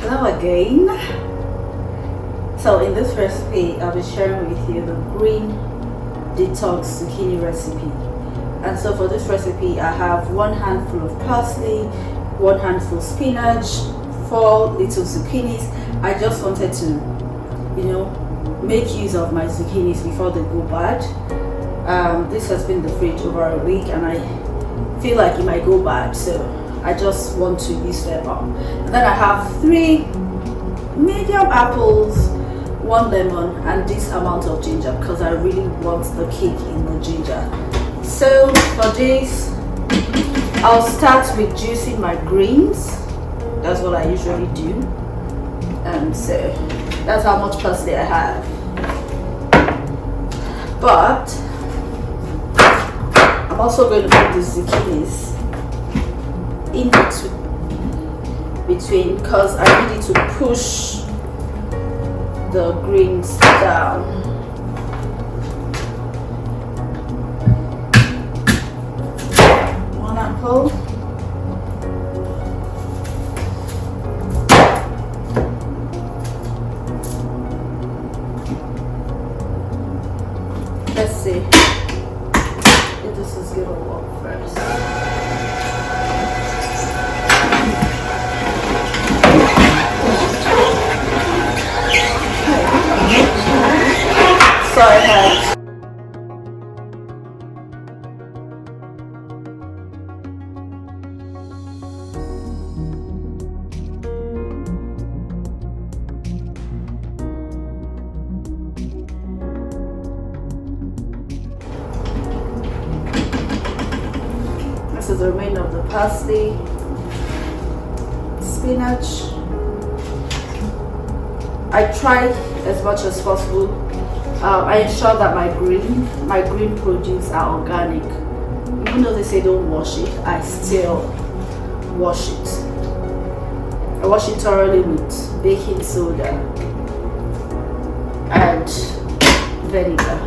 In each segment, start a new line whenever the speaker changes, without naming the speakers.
Hello again. So in this recipe, I'll be sharing with you the green detox zucchini recipe. And so for this recipe, I have 1 handful of parsley, 1 handful spinach, 4 little zucchinis. I just wanted to, make use of my zucchinis before they go bad. This has been in the fridge over a week and I feel like it might go bad, so I just want to use them up. And then I have 3 medium apples, 1 lemon, and this amount of ginger because I really want the kick in the ginger. So for this, I'll start with juicing my greens. That's what I usually do. So that's how much parsley I have. But I'm also going to put the zucchinis in between because I need to push the greens down. One apple. Let's see if this is gonna work first. So I had this is the remainder of the parsley, spinach. I try as much as possible. I ensure that my green produce are organic. Even though they say don't wash it, I still wash it. I wash it thoroughly with baking soda and vinegar.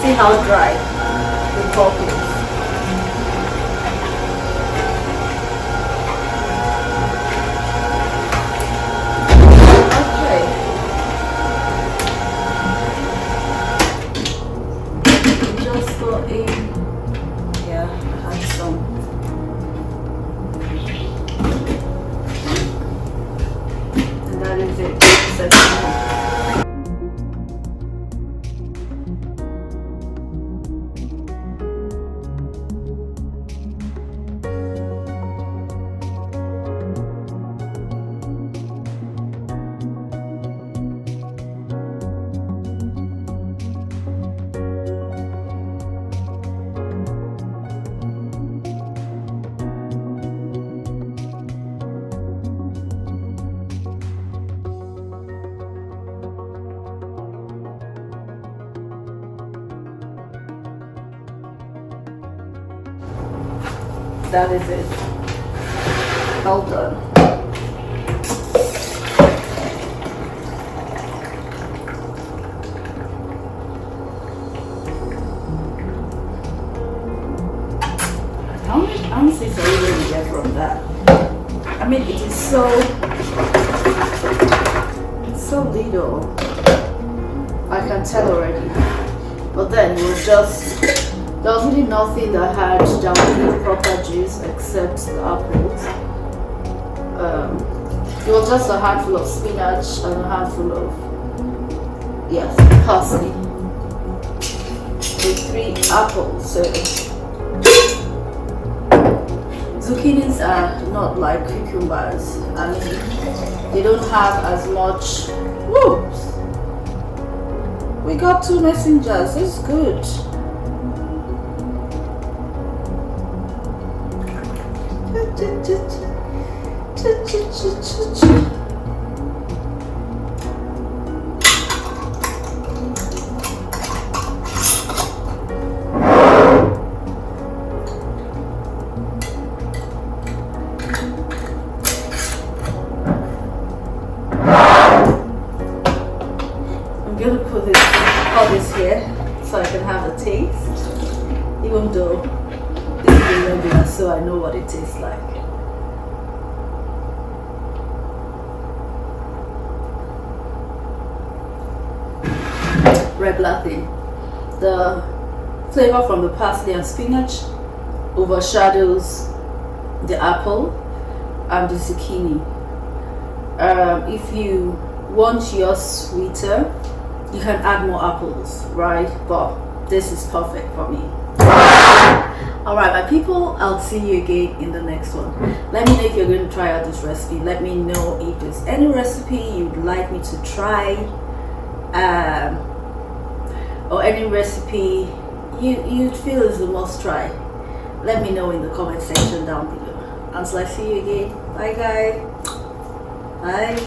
See how dry the top is. Okay. Just go in. Yeah, I had some. And that is it. That is it. All done. How much is are you going to get from that? I mean, it is so little. I can tell already. But then it was just, there was really nothing that would give proper juice except the apples. It was just a handful of spinach and a handful of, yes, parsley with 3 apples. So zucchinis are not like cucumbers. I mean, they don't have as much. Whoops! We got 2 messengers. It's good. I'm gonna put this here so I can have a taste, even though this is regular, so I know what it tastes like. Regular thing. The flavor from the parsley and spinach overshadows the apple and the zucchini. If you want yours sweeter, you can add more apples, right? But this is perfect for me. Alright, my people, I'll see you again in the next one. Let me know if you're going to try out this recipe. Let me know if there's any recipe you'd like me to try, or any recipe you feel is a must try. Let me know in the comment section down below. Until I see you again, bye guys. Bye.